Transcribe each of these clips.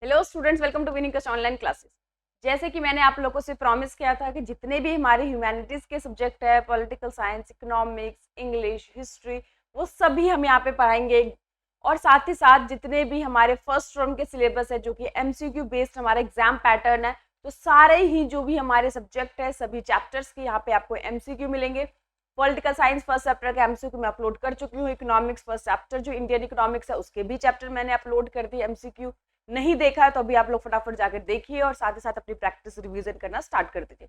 Hello students, welcome to winning online classes. जैसे कि मैंने आप लोगों से प्रॉमिस किया था कि जितने भी हमारे ह्यूमैनिटीज़ के सब्जेक्ट है, political science, economics, English, history, वो सभी हम यहाँ पे पढ़ाएंगे। और साथ ही साथ जितने भी हमारे फर्स्ट टर्म के सिलेबस है जो कि एमसीक्यू बेस्ड हमारा एग्जाम पैटर्न है, तो सारे ही जो भी हमारे सब्जेक्ट है सभी चैप्टर्स के यहाँ पे आपको एमसीक्यू मिलेंगे। पॉलिटिकल साइंस फर्स्ट चैप्टर का एमसीक्यू मैं अपलोड कर चुकी हूँ। इकोनॉमिक्स फर्स्ट चैप्टर जो इंडियन इकोनॉमिक्स है उसके भी चैप्टर मैंने अपलोड कर दी। एमसीक्यू नहीं देखा है तो अभी आप लोग फटाफट जाकर देखिए और साथ ही साथ अपनी प्रैक्टिस रिवीजन करना स्टार्ट कर दीजिए।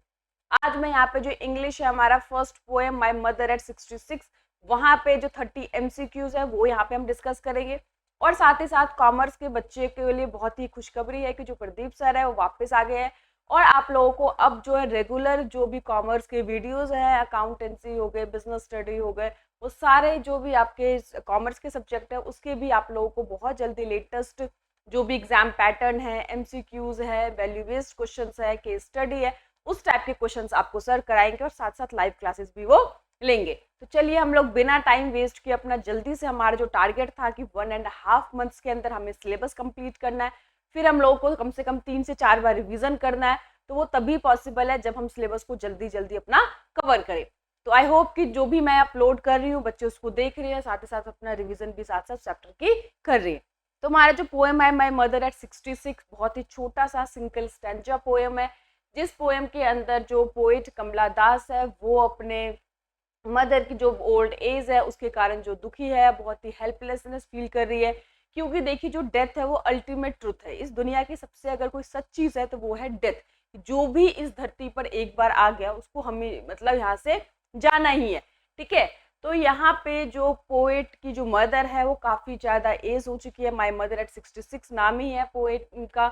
आज मैं यहाँ पे जो इंग्लिश है हमारा first poem my mother eight 66, वहाँ पे जो 30 एमसीक्यूज है वो यहाँ पे हम डिस्कस करेंगे। और साथ ही साथ कॉमर्स के बच्चे के लिए बहुत ही खुशखबरी है कि जो प्रदीप सर है वो वापस आ गए हैं और आप लोगों को अब जो है रेगुलर जो भी कॉमर्स के वीडियोस हैं, अकाउंटेंसी हो गए, बिजनेस स्टडी हो गए, वो सारे जो भी आपके कॉमर्स के सब्जेक्ट है उसके भी आप लोगों को बहुत जल्दी लेटेस्ट जो भी एग्जाम पैटर्न है, एमसीक्यूज है, वैल्यू बेस्ड क्वेश्चंस है, केस स्टडी है, उस टाइप के क्वेश्चंस आपको सर कराएंगे और साथ साथ लाइव क्लासेस भी वो लेंगे। तो चलिए हम लोग बिना टाइम वेस्ट किए अपना जल्दी से, हमारा जो टारगेट था कि 1.5 मंथ्स के अंदर हमें सिलेबस कंप्लीट करना है, फिर हम लोगों को कम से कम 3 से 4 बार रिवीजन करना है, तो वो तभी पॉसिबल है जब हम सिलेबस को जल्दी जल्दी अपना कवर करें। तो आई होप कि जो भी मैं अपलोड कर रही हूँ बच्चे उसको देख रहे हैं, साथ ही साथ अपना रिवीजन भी साथ साथ चैप्टर की कर रही है। तो हमारा जो पोएम है माय मदर एट 66 बहुत ही छोटा सा सिंगल स्टैंजा पोएम है, जिस पोएम के अंदर जो पोएट कमला दास है वो अपने मदर की जो ओल्ड एज है उसके कारण जो दुखी है, बहुत ही हेल्पलेसनेस फील कर रही है। क्योंकि देखिए जो डेथ है वो अल्टीमेट ट्रुथ है, इस दुनिया की सबसे अगर कोई सच चीज है तो वो है डेथ। जो भी इस धरती पर एक बार आ गया उसको हमें मतलब यहाँ से जाना ही है, ठीक है। तो यहाँ पे जो पोएट की जो मदर है वो काफी ज्यादा एज हो चुकी है, माय मदर एट 66 नाम ही है पोएट का।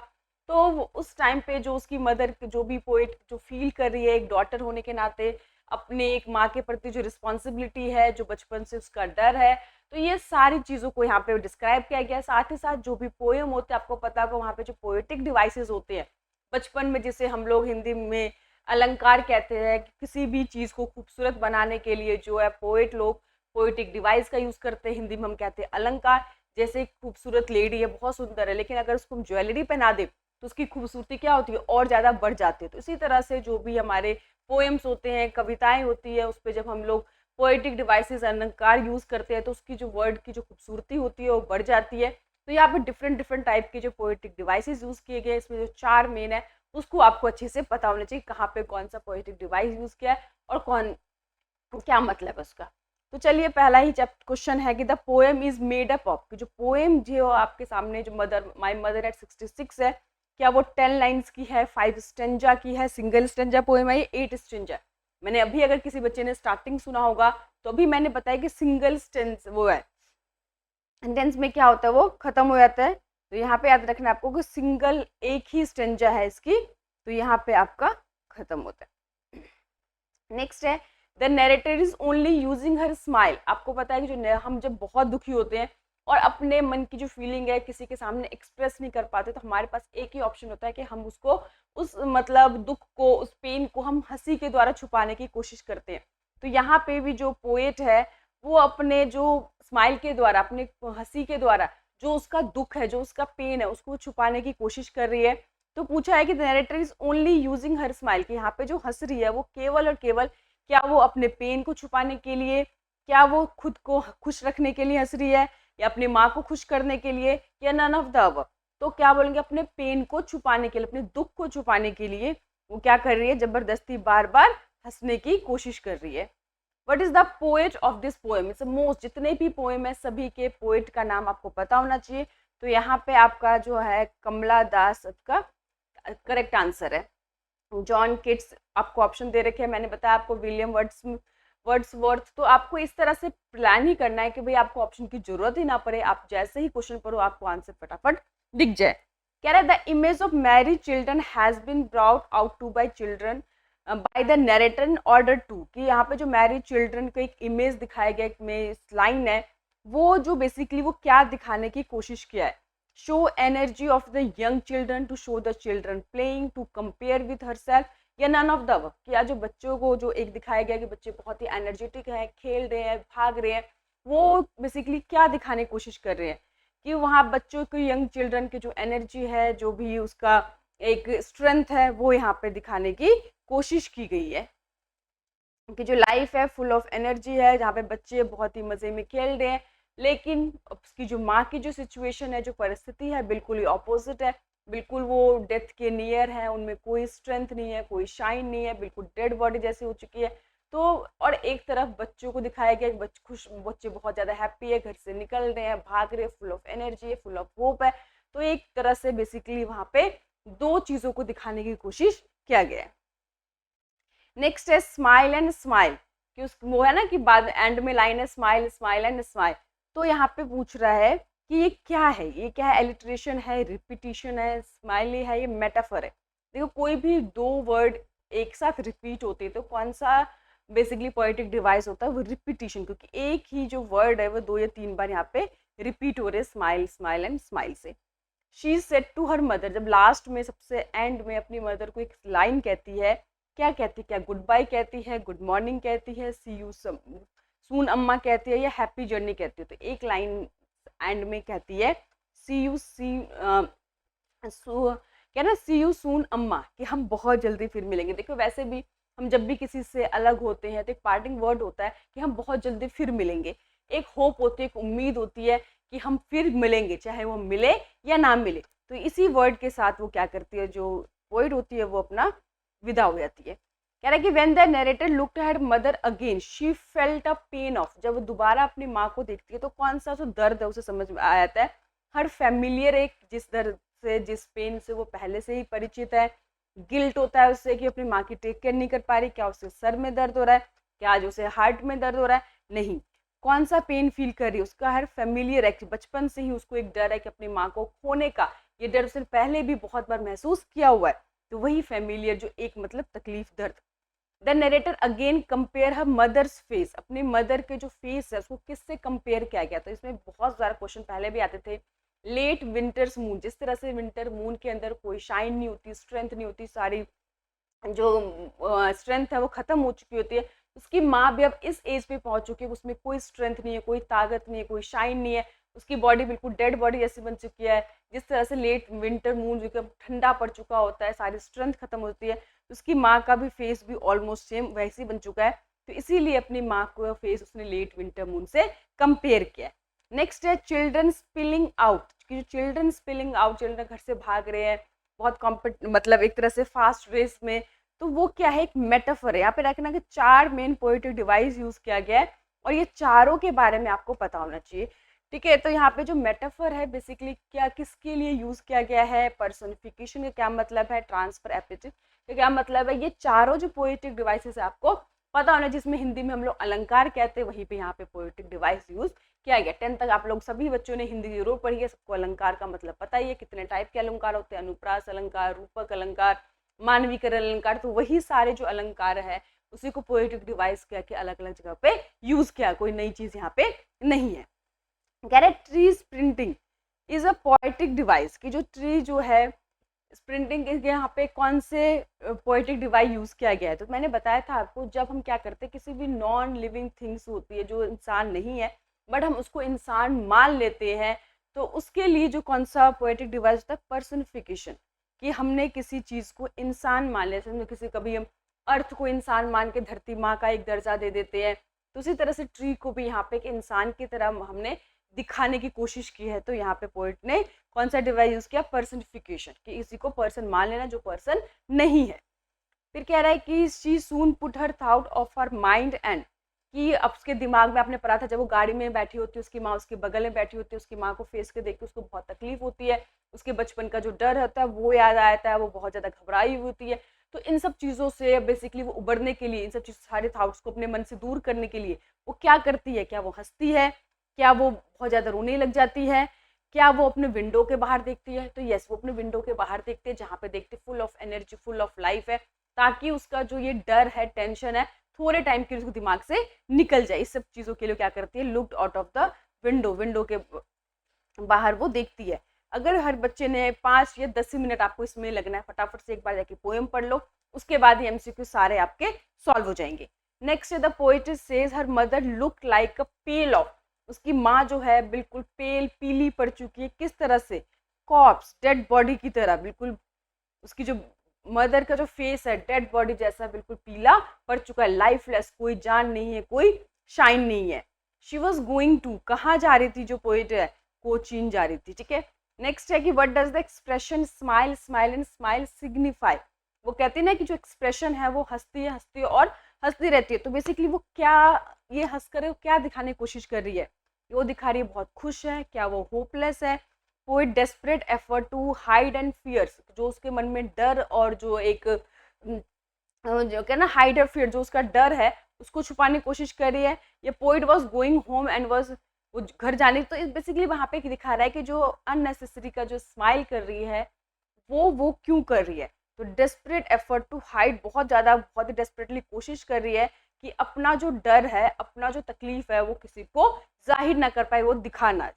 तो उस टाइम पे जो उसकी मदर जो भी पोएट जो फील कर रही है एक डॉटर होने के नाते, अपने एक माँ के प्रति जो रिस्पॉन्सिबिलिटी है, जो बचपन से उसका डर है, तो ये सारी चीज़ों को यहाँ पे डिस्क्राइब किया गया है। साथ ही साथ जो भी पोएम होते हैं आपको पता होगा वहाँ पे जो पोएटिक डिवाइसेस होते हैं बचपन में, जिसे हम लोग हिंदी में अलंकार कहते हैं, कि किसी भी चीज़ को खूबसूरत बनाने के लिए जो है पोएट लोग पोएटिक डिवाइस का यूज़ करते हैं, हिंदी में हम कहते हैं अलंकार। जैसे एक खूबसूरत लेडी है, बहुत सुंदर है, लेकिन अगर उसको हम ज्वेलरी पहना दे तो उसकी खूबसूरती क्या होती है, और ज़्यादा बढ़ जाती है। तो इसी तरह से जो भी हमारे पोएम्स होते हैं, कविताएं होती है, उस पर जब हम लोग पोएटिक डिवाइसेस अलंकार यूज़ करते हैं तो उसकी जो वर्ड की जो खूबसूरती होती है वो बढ़ जाती है। तो यहाँ पे डिफरेंट डिफरेंट टाइप के जो पोएटिक डिवाइसेस यूज़ किए गए, इसमें जो 4 मेन है उसको आपको अच्छे से पता होना चाहिए कहाँ पे कौन सा पोएटिक डिवाइस यूज़ किया है और कौन क्या मतलब है उसका। तो चलिए पहला ही क्वेश्चन है कि the poem is made up of, जो पोएम जो आपके सामने जो मदर माय मदर एट 66 है, क्या वो 10 लाइन्स की है, 5 स्टेंजा की है, सिंगल स्टेंजा पोएम है, 8 स्टेंजा। मैंने अभी अगर किसी बच्चे ने स्टार्टिंग सुना होगा तो अभी मैंने बताया कि सिंगल स्टेंस वो है, सेंटेंस में क्या होता है वो खत्म हो जाता है। तो यहाँ पे याद रखना आपको कि सिंगल एक ही स्टेंजा है इसकी, तो यहाँ पे आपका खत्म होता है। नेक्स्ट है the narrator is only using her smile. आपको पता है कि जो हम जब बहुत दुखी होते हैं और अपने मन की जो फीलिंग है किसी के सामने एक्सप्रेस नहीं कर पाते, तो हमारे पास एक ही ऑप्शन होता है कि हम उसको उस मतलब दुख को, उस पेन को हम हंसी के द्वारा छुपाने की कोशिश करते हैं। तो यहाँ पे भी जो पोएट है वो अपने जो स्माइल के द्वारा, अपने हंसी के द्वारा जो उसका दुख है, जो उसका पेन है, उसको छुपाने की कोशिश कर रही है। तो पूछा है कि the narrator is only using her smile, कि यहाँ पे जो हंस रही है वो केवल और केवल क्या वो अपने पेन को छुपाने के लिए, क्या वो खुद को खुश रखने के लिए हंस रही है, या अपनी माँ को खुश करने के लिए, या नन ऑफ द अबव। तो क्या बोलेंगे, अपने पेन को छुपाने के लिए, अपने दुख को छुपाने के लिए वो क्या कर रही है, जबरदस्ती बार बार हंसने की कोशिश कर रही है। What is the poet of this poem, it's most, जितने भी पोएम है सभी के पोएट का नाम आपको पता होना चाहिए। तो यहाँ पे आपका जो है कमला दास का करेक्ट आंसर है। जॉन किट्स आपको ऑप्शन दे रखे हैं, मैंने बताया आपको विलियम वर्ड्सवर्थ। तो आपको इस तरह से प्लान ही करना है कि भाई आपको ऑप्शन की जरूरत ही ना पड़े, आप जैसे ही क्वेश्चन पढ़ो आपको आंसर फटाफट दिख जाए। कह रहा है the image of married children has been brought out to by children by the narrator in order to, कि यहाँ पे जो मैरिड चिल्ड्रन को एक इमेज दिखाया गया में लाइन है, वो जो बेसिकली वो क्या दिखाने की कोशिश किया है, show energy of the young children, to show the children playing, to compare with herself, या नन ऑफ द अबव, कि आज जो बच्चों को जो एक दिखाया गया कि बच्चे बहुत ही एनर्जेटिक हैं, खेल रहे हैं, भाग रहे हैं, वो बेसिकली क्या दिखाने की कोशिश कर रहे हैं कि वहाँ बच्चों की, यंग चिल्ड्रन की जो एनर्जी है, जो भी उसका एक स्ट्रेंथ है, वो यहाँ पे दिखाने की कोशिश की गई है कि जो लाइफ है फुल ऑफ एनर्जी है, जहाँ पे बच्चे बहुत ही मज़े में खेल रहे हैं, लेकिन उसकी जो माँ की जो सिचुएशन है, जो परिस्थिति है, बिल्कुल ही ऑपोजिट है। बिल्कुल वो डेथ के नियर है, उनमें कोई स्ट्रेंथ नहीं है, कोई शाइन नहीं है, बिल्कुल डेड बॉडी जैसी हो चुकी है। तो और एक तरफ बच्चों को दिखाया गया कि बच्चे बहुत ज़्यादा हैप्पी है, घर से निकल रहे हैं, भाग रहे हैं, फुल ऑफ एनर्जी है, फुल ऑफ होप है। तो एक तरह से बेसिकली वहाँ पे दो चीज़ों को दिखाने की कोशिश किया गया है। नेक्स्ट है स्माइल एंड स्माइल, कि उस वो है ना कि बाद एंड में लाइन है स्माइल स्माइल एंड स्माइल। तो यहाँ पे पूछ रहा है कि ये क्या है, ये क्या है, एलिट्रेशन है, रिपीटिशन है, स्माइली है, ये मेटाफर है। देखो कोई भी दो वर्ड एक साथ रिपीट होते हैं तो कौन सा बेसिकली पोएटिक डिवाइस होता है, वो रिपीटिशन, क्योंकि एक ही जो वर्ड है वो 2 या 3 बार यहाँ पे रिपीट हो रहे हैं, स्माइल स्माइल एंड स्माइल से। She said to her mother, जब लास्ट में सबसे एंड में अपनी मदर को एक लाइन कहती है, क्या कहती है, क्या गुड बाय कहती है, गुड मॉर्निंग कहती है, सी यू सून अम्मा कहती है, या हैप्पी जर्नी कहती है। तो एक लाइन एंड में कहती है सी यू क्या ना, सी यू सून अम्मा, कि हम बहुत जल्दी फिर मिलेंगे। देखो वैसे भी हम जब भी किसी से अलग होते हैं तो एक पार्टिंग वर्ड होता है कि हम बहुत जल्दी फिर मिलेंगे। एक होप होती है, एक उम्मीद होती है कि हम फिर मिलेंगे, चाहे वो मिले या ना मिले। तो इसी वर्ड के साथ वो क्या करती है, जो पोइट होती है वो अपना विदा हो जाती है। कह रहा है कि when the narrator looked her mother again she felt a pain of, जब वो दोबारा अपनी माँ को देखती है तो कौन सा जो दर्द है उसे समझ में आ जाता है। हर फैमिलियर, एक जिस दर्द से, जिस पेन से वो पहले से ही परिचित है। गिल्ट होता है उससे कि अपनी माँ की टेक केयर नहीं कर पा रही, क्या उससे सर में दर्द हो रहा है, क्या आज उसे हार्ट में दर्द हो रहा है, नहीं, कौन सा पेन फील कर रही है, उसका हर फैमिलियर है, बचपन से ही उसको एक डर है कि अपनी माँ को खोने का। ये डर उसने पहले भी बहुत बार महसूस किया हुआ है, तो वही फैमिलियर जो एक मतलब तकलीफ, दर्द। The narrator again compare her mother's face, अपनी मदर के जो फेस है उसको किससे कंपेयर किया गया। तो इसमें बहुत सारे क्वेश्चन पहले भी आते थे। लेट विंटर्स मून, जिस तरह से विंटर मून के अंदर कोई शाइन नहीं होती, स्ट्रेंथ नहीं होती, सारी जो स्ट्रेंथ है वो खत्म हो चुकी होती है, उसकी माँ भी अब इस एज पे पहुंच चुकी है, उसमें कोई स्ट्रेंथ नहीं है, कोई ताकत नहीं है, कोई शाइन नहीं है, उसकी बॉडी बिल्कुल डेड बॉडी जैसी बन चुकी है। जिस तरह से लेट विंटर मून जो कि ठंडा पड़ चुका होता है, सारी स्ट्रेंथ खत्म होती है, उसकी माँ का भी फेस भी ऑलमोस्ट सेम वैसी बन चुका है। तो इसीलिए अपनी माँ को फेस उसने लेट विंटर मून से कंपेयर किया। नेक्स्ट है चिल्ड्रन स्पिलिंग आउट, कि जो चिल्ड्रन स्पिलिंग आउट, चिल्ड्रन घर से भाग रहे हैं बहुत मतलब एक तरह से फास्ट रेस में। तो वो क्या है, एक मेटाफर है। यहाँ पे रखना कि 4 मेन पोएटिक डिवाइस यूज किया गया है और ये चारों के बारे में आपको पता होना चाहिए। ठीक है, तो यहाँ पे जो मेटाफर है बेसिकली क्या किसके लिए यूज किया गया है, पर्सनिफिकेशन का क्या मतलब है, ट्रांसफर एपिथिक का क्या मतलब है, ये चारों जो पोएटिक डिवाइसेस है आपको पता होना, जिसमें हिंदी में हम लोग अलंकार कहते हैं, वहीं पे यहाँ पे पोएटिक डिवाइस यूज किया गया। 10 तक आप लोग सभी बच्चों ने हिंदी जरूर पढ़ी है, सबको अलंकार का मतलब पता ही है, कितने टाइप के अलंकार होते हैं, अनुप्रास अलंकार, रूपक अलंकार, मानवीकरण अलंकार। तो वही सारे जो अलंकार है उसी को पोएटिक डिवाइस कह के अलग अलग जगह पे यूज किया, कोई नई चीज यहाँ पे नहीं है। कह रहे tree sprinting is a poetic device, की जो ट्री जो है स्प्रिंटिंग के यहाँ पे कौन से पोएटिक डिवाइस यूज किया गया है। तो मैंने बताया था आपको, जब हम क्या करते हैं, किसी भी नॉन लिविंग थिंग्स होती है जो इंसान नहीं है बट हम उसको इंसान मान लेते हैं, तो उसके लिए जो कौन सा पोएटिक डिवाइस होता है, पर्सनिफिकेशन, कि हमने किसी चीज को इंसान मान लिया। हमने किसी, कभी हम अर्थ को इंसान मान के धरती माँ का एक दर्जा दे देते हैं, तो उसी तरह से ट्री को भी यहाँ पे एक इंसान की तरह हमने दिखाने की कोशिश की है। तो यहाँ पे पोएट ने कौन सा डिवाइस यूज किया, पर्सनिफिकेशन, कि इसी को पर्सन मान लेना जो पर्सन नहीं है। फिर कह रहा है कि she soon put her thought of her mind and, कि अब उसके दिमाग में, आपने पढ़ा था जब वो गाड़ी में बैठी होती है, उसकी माँ उसके बगल में बैठी होती है, उसकी माँ को फेस के देख के उसको बहुत तकलीफ होती है, उसके बचपन का जो डर होता है वो याद आता है, वो बहुत ज़्यादा घबराई हुई होती है। तो इन सब चीज़ों से बेसिकली वो उबरने के लिए, इन सब चीज़ सारे थॉट्स को अपने मन से दूर करने के लिए वो क्या करती है, क्या वो हंसती है, क्या वो बहुत ज़्यादा रोने लग जाती है, क्या वो अपने विंडो के बाहर देखती है। तो यस, वो अपने विंडो के बाहर देखती है, जहाँ पे देखती full of energy, full of life है, ताकि उसका जो ये डर है, टेंशन है, थोड़े टाइम के लिए उसको दिमाग से निकल जाए। इस सब चीज़ों के लिए क्या करती है, looked out of the window, window के बाहर वो देखती है। अगर हर बच्चे ने 5 या 10 मिनट आपको इसमें लगना है, फटाफट से एक बार जाके पोएम पढ़ लो, उसके बाद ये एमसीक्यू सारे आपके सॉल्व हो जाएंगे। Next the poet says her mother look like a pale of, उसकी माँ जो है बिल्कुल पेल पीली पड़ चुकी है, किस तरह से, कॉर्प्स, डेड बॉडी की तरह, बिल्कुल उसकी जो मदर का जो फेस है डेड बॉडी जैसा बिल्कुल पीला पड़ चुका है, लाइफलेस, कोई जान नहीं है, कोई शाइन नहीं है। शी वॉज गोइंग टू, कहाँ जा रही थी जो पोइट है, कोचीन जा रही थी, ठीक है। नेक्स्ट है कि what does the expression smile smile and smile signify. वो कहती है ना कि जो एक्सप्रेशन है वो हंसती है हंसती है और हंसती रहती है, तो बेसिकली वो क्या, ये हंस कर क्या दिखाने की कोशिश कर रही है, वो दिखा रही है बहुत खुश है, क्या वो होपलेस है। Poet desperate effort to hide and fears, जो उसके मन में डर और जो एक जो क्या ना हाइड और फियर, जो उसका डर है उसको छुपाने की कोशिश कर रही है। ये poet was going home and was, वो घर जाने, तो इस बेसिकली वहाँ पे दिखा रहा है कि जो अननेसेसरी का जो स्माइल कर रही है वो क्यों कर रही है। तो डेस्परेट एफर्ट टू हाइड, बहुत ज़्यादा बहुत ही डेस्परेटली कोशिश कर रही है कि अपना जो डर है, अपना जो तकलीफ है वो किसी को जाहिर ना कर पाए, वो दिखा ना।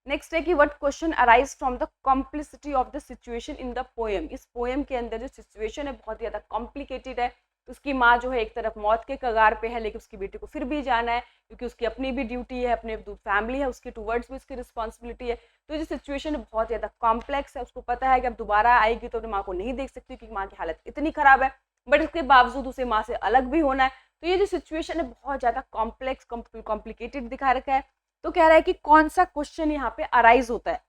नेक्स्ट है कि what question arise from the complicity of the situation in the poem. इस पोएम के अंदर जो सिचुएशन है बहुत ज़्यादा कॉम्प्लिकेटेड है। उसकी माँ जो है एक तरफ मौत के कगार पे है, लेकिन उसकी बेटी को फिर भी जाना है क्योंकि उसकी अपनी भी ड्यूटी है, अपने फैमिली है, उसके टूवर्ड्स भी उसकी रिस्पॉन्सिबिलिटी है। तो जो सिचुएशन बहुत ज़्यादा कॉम्प्लेक्स है, उसको पता है कि अब दोबारा आएगी तो अपनी माँ को नहीं देख सकती क्योंकि माँ की हालत इतनी ख़राब है, बट उसके बावजूद उसे माँ से अलग भी होना है। तो ये जो सिचुएशन है बहुत ज़्यादा कॉम्प्लेक्स कॉम्प्लिकेटेड दिखा रखा है। तो कह रहा है कि कौन सा क्वेश्चन यहाँ पे अराइज होता है,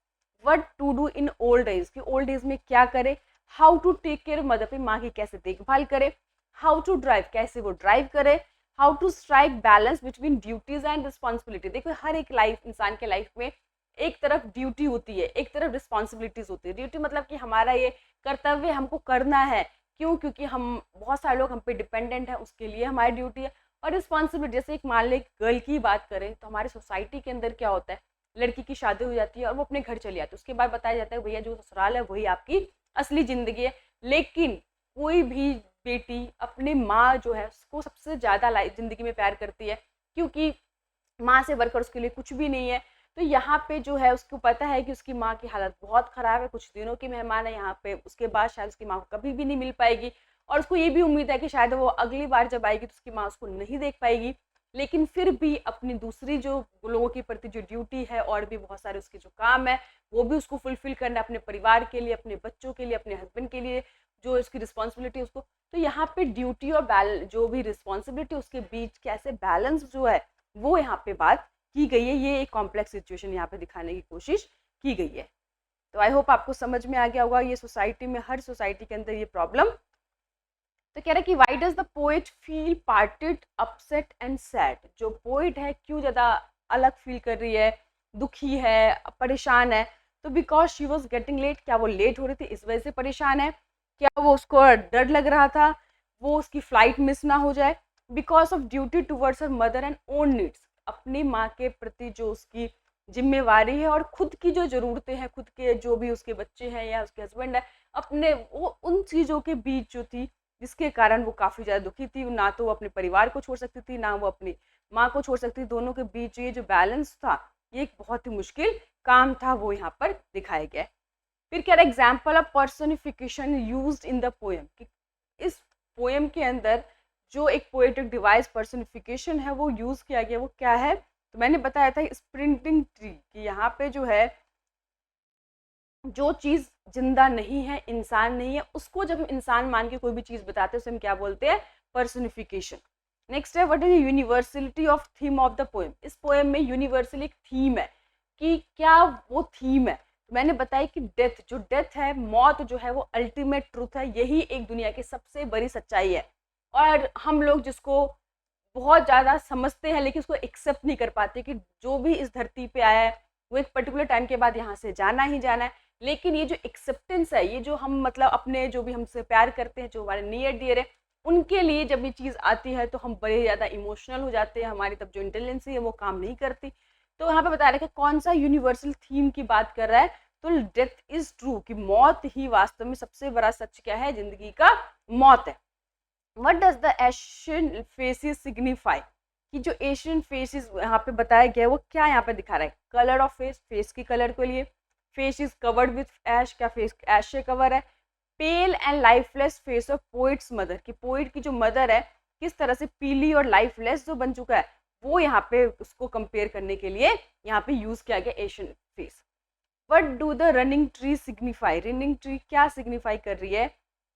what to do in old age, कि ओल्ड एज में क्या करे, how to take care mother, अपनी माँ की कैसे देखभाल करे, हाउ टू ड्राइव, कैसे वो ड्राइव करे, how to strike balance between duties and responsibility. देखो हर एक लाइफ, इंसान के लाइफ में एक तरफ ड्यूटी होती है, एक तरफ रिस्पॉन्सिबिलिटीज होती है। ड्यूटी मतलब कि हमारा ये कर्तव्य हमको करना है, क्यों, क्योंकि हम बहुत सारे लोग हम पे डिपेंडेंट हैं, उसके लिए हमारी ड्यूटी है। और रिस्पॉन्सिबिलिटी, जैसे एक मान ले गर्ल की बात करें तो हमारी सोसाइटी के अंदर क्या होता है, लड़की की शादी हो जाती है और वो अपने घर चली जाती है, उसके बाद बताया जाता है भैया जो ससुराल है वही आपकी असली जिंदगी है। लेकिन कोई भी बेटी अपनी माँ जो है उसको सबसे ज़्यादा जिंदगी में प्यार करती है, क्योंकि माँ से बढ़कर उसके लिए कुछ भी नहीं है। तो यहाँ पे जो है उसको पता है कि उसकी माँ की हालत बहुत ख़राब है, कुछ दिनों की मेहमान है यहाँ पे, उसके बाद शायद उसकी माँ को कभी भी नहीं मिल पाएगी, और उसको ये भी उम्मीद है कि शायद वो अगली बार जब आएगी तो उसकी माँ उसको नहीं देख पाएगी। लेकिन फिर भी अपनी दूसरी जो लोगों के प्रति जो ड्यूटी है और भी बहुत सारे उसके जो काम है वो भी उसको फुलफिल करना है, अपने परिवार के लिए, अपने बच्चों के लिए, अपने हस्बैंड के लिए, जो उसकी रिस्पॉन्सिबिलिटी है उसको। तो यहाँ पे ड्यूटी और जो भी रिस्पॉन्सिबिलिटी उसके बीच कैसे बैलेंस जो है वो यहाँ पे बात की गई है। ये एक कॉम्प्लेक्स सिचुएशन यहाँ पे दिखाने की कोशिश की गई है। तो आई होप आपको समझ में आ गया होगा, ये सोसाइटी में, हर सोसाइटी के अंदर ये प्रॉब्लम। तो कह रहा है कि why does the poet feel parted upset and sad, जो पोएट है क्यों ज़्यादा अलग फील कर रही है, दुखी है, परेशान है। तो because she was getting late, क्या वो लेट हो रही थी इस वजह से परेशान है, क्या वो उसको डर लग रहा था वो उसकी फ्लाइट मिस ना हो जाए, because of duty towards her mother and own needs, अपनी माँ के प्रति जो उसकी जिम्मेवारी है और खुद की जो ज़रूरतें हैं, खुद के जो भी उसके बच्चे हैं या उसके हस्बैंड है, अपने वो उन चीज़ों के बीच जो थी जिसके कारण वो काफ़ी ज़्यादा दुखी थी। ना तो वो अपने परिवार को छोड़ सकती थी, ना वो अपनी माँ को छोड़ सकती थी, दोनों के बीच ये जो बैलेंस था ये एक बहुत ही मुश्किल काम था, वो यहाँ पर दिखाया गया है। फिर क्या रहा, example of personification used in the poem, कि इस पोएम के अंदर जो एक पोएटिक डिवाइस पर्सनिफिकेशन है वो यूज़ किया गया, वो क्या है। तो मैंने बताया था स्प्रिंटिंग ट्री, कि यहाँ पे जो है जो चीज़ जिंदा नहीं है, इंसान नहीं है, उसको जब हम इंसान मान के कोई भी चीज़ बताते हैं उसे हम क्या बोलते हैं, पर्सनिफिकेशन। नेक्स्ट है what is universality of theme of the poem. इस पोएम में यूनिवर्सल एक थीम है, कि क्या वो थीम है। तो मैंने बताया कि डेथ, जो डेथ है, मौत जो है वो अल्टीमेट ट्रूथ है, यही एक दुनिया की सबसे बड़ी सच्चाई है। और हम लोग जिसको बहुत ज़्यादा समझते हैं लेकिन उसको एक्सेप्ट नहीं कर पाते कि जो भी इस धरती पे आया है वो एक पर्टिकुलर टाइम के बाद यहाँ से जाना ही जाना है। लेकिन ये जो एक्सेप्टेंस है, ये जो हम मतलब अपने जो भी हमसे प्यार करते हैं, जो हमारे नियर डियर है, उनके लिए जब ये चीज़ आती है तो हम बड़े ज़्यादा इमोशनल हो जाते हैं, हमारी तब जो इंटेलिजेंसी है वो काम नहीं करती। तो यहाँ पे बता रहे हैं कि कौन सा यूनिवर्सल थीम की बात कर रहा है, तो डेथ इज ट्रू, कि मौत ही वास्तव में सबसे बड़ा सच क्या है, जिंदगी का मौत है। What does the Asian faces signify, कि जो एशियन फेसिस यहाँ पे बताया गया है वो क्या यहाँ पे दिखा रहा है, कलर ऑफ फेस, फेस की कलर के लिए, फेस इज कवर्ड विथ ऐश, क्या फेस ऐश से कवर है, pale and lifeless face of poets mother, कि पोइट की जो मदर है किस तरह से पीली और लाइफलेस जो बन चुका है, वो यहाँ पे उसको कंपेयर करने के लिए यहाँ पे यूज किया गया Asian face. What do the running tree signify, running tree क्या सिग्निफाई कर रही है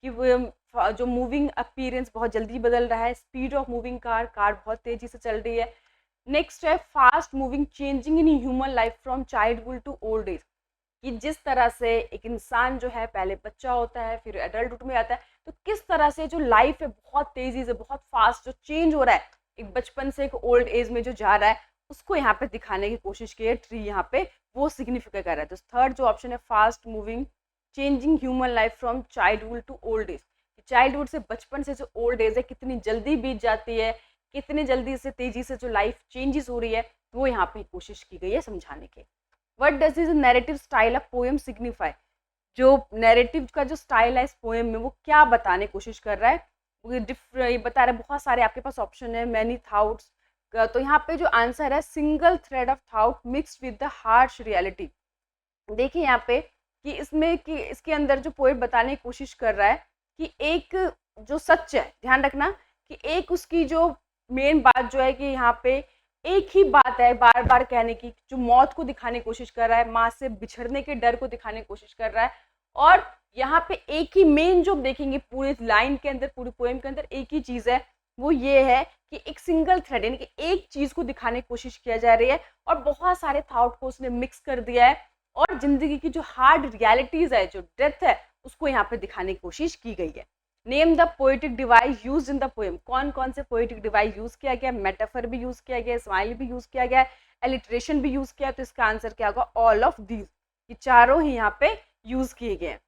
कि वो जो मूविंग अपीयरेंस बहुत जल्दी बदल रहा है, speed of moving car, car बहुत तेजी से चल रही है। नेक्स्ट है fast moving changing in human life from childhood to old age, कि जिस तरह से एक इंसान जो है पहले बच्चा होता है फिर एडल्टहुड में आता है, तो किस तरह से जो लाइफ है बहुत तेजी से बहुत फास्ट जो चेंज हो रहा है एक बचपन से एक ओल्ड एज में जो जा रहा है, उसको यहाँ पे दिखाने की कोशिश की है ट्री यहाँ पे, वो सिग्निफिकेंट कर रहा है। तो थर्ड जो ऑप्शन है fast moving changing human life from childhood to old age, childhood से बचपन से जो ओल्ड एज है कितनी जल्दी बीत जाती है, कितनी जल्दी से तेजी से जो लाइफ चेंजेस हो रही है, वो यहाँ पे कोशिश की गई है समझाने की। What does this narrative style of poem signify, जो नैरेटिव का जो स्टाइल है इस पोएम में वो क्या बताने की कोशिश कर रहा है, वो ये बता रहा है। बहुत सारे आपके पास ऑप्शन है, मैनी थाउट्स, तो यहाँ पे जो आंसर है single thread of thought mixed with the harsh reality. देखिए यहाँ पे कि इसमें कि इसके अंदर जो पोएट बताने की कोशिश कर रहा है कि एक जो सच है, ध्यान रखना कि एक उसकी जो मेन बात जो है कि यहाँ पे एक ही बात है बार बार कहने की, जो मौत को दिखाने की कोशिश कर रहा है, माँ से बिछड़ने के डर को दिखाने की कोशिश कर रहा है। और यहाँ पे एक ही मेन जो देखेंगे पूरे लाइन के अंदर, पूरी पोएम के अंदर एक ही चीज है, वो ये है कि एक सिंगल थ्रेड यानी कि एक चीज को दिखाने की कोशिश किया जा रही है और बहुत सारे थॉट को उसने मिक्स कर दिया है और जिंदगी की जो हार्ड रियलिटीज है, जो डेथ है, उसको यहाँ पे दिखाने की कोशिश की गई है। Name the poetic device use in the poem, कौन कौन से पोएटिक डिवाइस यूज किया गया, मेटाफर भी यूज किया गया, स्माइल भी यूज किया गया, एलिट्रेशन भी यूज किया, तो इसका आंसर क्या होगा, ऑल ऑफ दीज, ये चारों ही यहाँ पे यूज किए गए।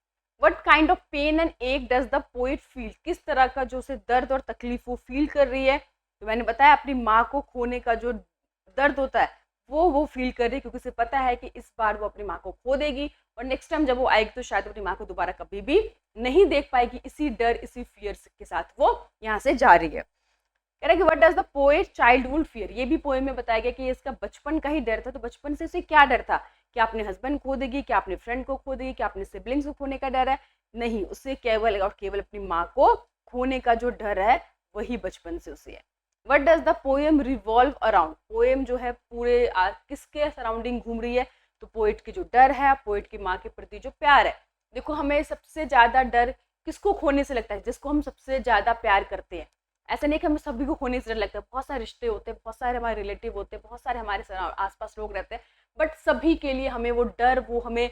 What kind of pain and ache does the poet feel, किस तरह का जो उसे दर्द और तकलीफ वो फील कर रही है, तो मैंने बताया अपनी माँ को खोने का जो दर्द होता है वो फील कर रही है, क्योंकि उसे पता है कि इस बार वो अपनी माँ को खो देगी और नेक्स्ट टाइम जब वो आएगी तो शायद अपनी माँ को दोबारा कभी भी नहीं देख पाएगी। इसी डर इसी फियर के साथ वो यहाँ से जा रही है। कह रहा है कि what does the poet childhood fear, ये भी पोएम में बताया गया कि इसका बचपन का ही डर था। तो बचपन से उसे क्या डर था, क्या अपने हस्बैंड खो देगी, क्या अपने फ्रेंड को खो देगी, क्या अपने सिबलिंग्स को खोने का डर है, नहीं, उसे केवल और केवल अपनी माँ को खोने का जो डर है वही बचपन से उसे है। What does the poem revolve around, poem जो है पूरे किसके सराउंडिंग घूम रही है, तो पोएट की जो डर है, पोएट की माँ के प्रति जो प्यार है। देखो हमें सबसे ज्यादा डर किसको खोने से लगता है, जिसको हम सबसे ज्यादा प्यार करते हैं। ऐसा नहीं कि हमें सभी को खोने से डर लगता है, बहुत सारे रिश्ते होते हैं, बहुत सारे हमारे रिलेटिव होते हैं, बहुत सारे हमारे आसपास लोग रहते हैं, बट सभी के लिए हमें वो डर, वो हमें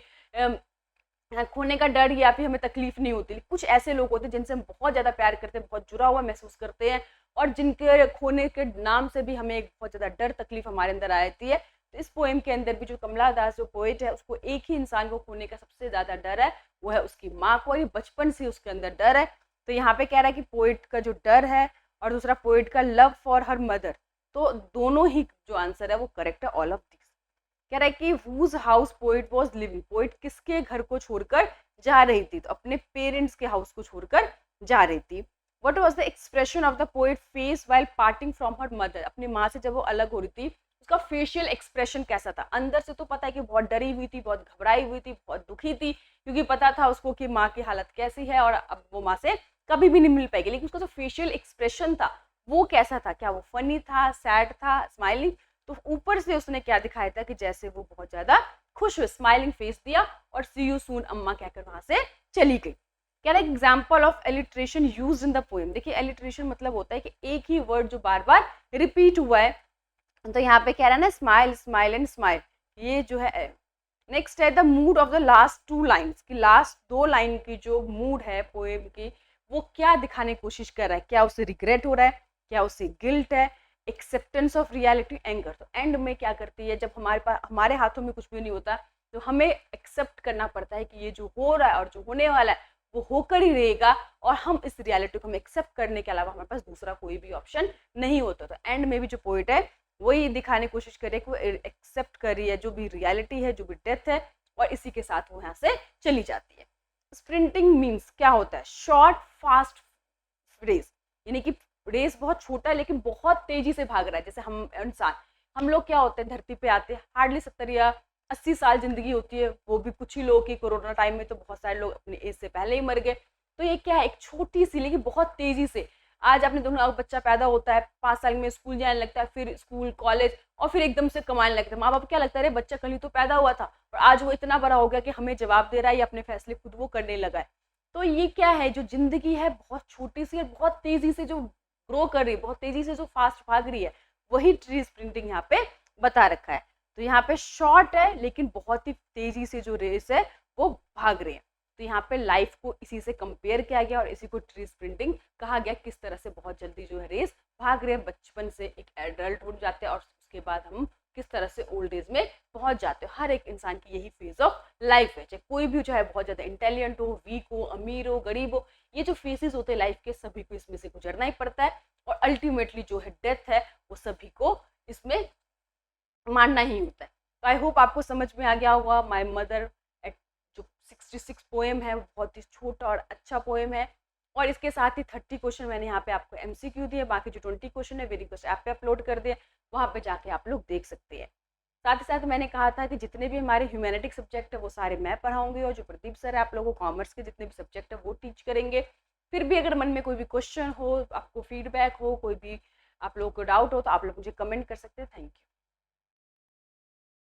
खोने का डर या फिर हमें तकलीफ नहीं होती। कुछ ऐसे लोग होते हैं जिनसे हम बहुत ज्यादा प्यार करते हैं, बहुत जुड़ा हुआ महसूस करते हैं और जिनके खोने के नाम से भी हमें बहुत ज्यादा डर तकलीफ हमारे अंदर आ जाती है। तो इस पोएम के अंदर भी जो कमला दास जो पोएट है, उसको एक ही इंसान को खोने का सबसे ज्यादा डर है, वो है उसकी माँ को, ये बचपन से उसके अंदर डर है। तो यहाँ पे कह रहा है कि पोएट का जो डर है और दूसरा पोएट का लव फॉर हर मदर, तो दोनों ही जो आंसर है वो करेक्ट है, ऑल ऑफ दिस। कह रहा है कि whose house poet was living, poet किसके घर को छोड़कर जा रही थी, तो अपने पेरेंट्स के हाउस को छोड़कर जा रही थी। What was the expression of the poet face while parting from her mother, अपनी माँ से जब वो अलग हो रही थी उसका फेशियल एक्सप्रेशन कैसा था। अंदर से तो पता है कि बहुत डरी हुई थी, बहुत घबराई हुई थी, बहुत दुखी थी, क्योंकि पता था उसको कि माँ की हालत कैसी है और अब वो माँ से कभी भी नहीं मिल पाएगी। लेकिन उसका जो फेशियल एक्सप्रेशन था वो कैसा था, क्या वो फनी था, सैड था, स्माइलिंग, तो ऊपर से उसने क्या दिखाया था कि जैसे वो बहुत ज्यादा खुश हुई, स्माइलिंग फेस दिया और सी यू सून अम्मा कहकर वहां से चली गई। क्या है example of alliteration use in the poem, देखिए एलिट्रेशन मतलब होता है कि एक ही वर्ड जो बार बार रिपीट हुआ है, तो यहाँ पे कह रहा है ना स्माइल स्माइल एंड स्माइल, ये जो है। नेक्स्ट है the mood off the last two lines, की लास्ट दो लाइन की जो मूड है पोएम की वो क्या दिखाने की कोशिश कर रहा है, क्या उसे रिग्रेट हो रहा है, क्या उसे गिल्ट है, एक्सेप्टेंस ऑफ रियलिटी, एंगर। तो एंड में क्या करती है, जब हमारे पास हमारे हाथों में कुछ भी नहीं होता तो हमें एक्सेप्ट करना पड़ता है कि ये जो हो रहा है और जो होने वाला है वो होकर ही रहेगा और हम इस रियलिटी को हम एक्सेप्ट करने के अलावा हमारे पास दूसरा कोई भी ऑप्शन नहीं होता। तो एंड में भी जो पोइट है वही दिखाने की कोशिश कर रही है कि वो एक्सेप्ट कर रही है जो भी रियलिटी है, जो भी डेथ है, और इसी के साथ वो यहाँ से चली जाती है। स्प्रिंटिंग मीन्स क्या होता है, शॉर्ट फास्ट रेस, यानी कि रेस बहुत छोटा है लेकिन बहुत तेजी से भाग रहा है। जैसे हम इंसान, हम लोग क्या होते हैं, धरती पे आते हैं हार्डली 70 या 80 साल जिंदगी होती है, वो भी कुछ ही लोगों की, कोरोना टाइम में तो बहुत सारे लोग अपने एज से पहले ही मर गए। तो ये क्या है, एक छोटी सी लेकिन बहुत तेजी से आज आपने दोनों बच्चा पैदा होता है, 5 साल में स्कूल जाने लगता है, फिर स्कूल, कॉलेज और फिर एकदम से कमाने लगता है। माँ बाप क्या लगता है, अरे बच्चा कल ही तो पैदा हुआ था और आज वो इतना बड़ा हो गया कि हमें जवाब दे रहा है या अपने फैसले खुद वो करने लगा है। तो ये क्या है, जो जिंदगी है बहुत छोटी सी और बहुत तेजी से जो ग्रो कर रही है, बहुत तेजी से जो फास्ट भाग रही है, वही ट्री स्प्रिंटिंग यहाँ पे बता रखा है। तो यहाँ पे शॉर्ट है लेकिन बहुत ही तेजी से जो रेस है वो भाग रही है। तो यहाँ पे लाइफ को इसी से कंपेयर किया गया और इसी को ट्री स्प्रिंटिंग कहा गया, किस तरह से बहुत जल्दी जो है रेस भाग रहे हैं, बचपन से एक एडल्ट हो जाते हैं और उसके बाद हम किस तरह से ओल्ड एज में पहुंच जाते हो। हर एक इंसान की यही फेज ऑफ लाइफ है, चाहे कोई भी जो है बहुत ज्यादा इंटेलिजेंट हो, वीक हो, अमीर हो, गरीब हो, ये जो फेजेस होते हैं लाइफ के, सभी को इसमें से गुजरना ही पड़ता है और अल्टीमेटली जो है डेथ है वो सभी को इसमें मानना ही होता है। तो आई होप आपको समझ में आ गया होगा। माई मदर एट जो 66 पोएम है वो बहुत ही छोटा और अच्छा पोएम है और इसके साथ ही 30 क्वेश्चन मैंने यहाँ पे आपको MCQ दिए, बाकी जो 20 क्वेश्चन है वेरी कुछ ऐप पे अपलोड कर दिए, वहाँ पे जाके आप लोग देख सकते हैं। साथ ही साथ मैंने कहा था कि जितने भी हमारे ह्यूमैनिटिक सब्जेक्ट है वो सारे मैं पढ़ाऊंगी और जो प्रदीप सर है आप लोगों को कॉमर्स के जितने भी सब्जेक्ट है वो टीच करेंगे। फिर भी अगर मन में कोई भी क्वेश्चन हो, आपको फीडबैक हो, कोई भी आप लोगों को डाउट हो तो आप लोग मुझे कमेंट कर सकते हैं। Thank you.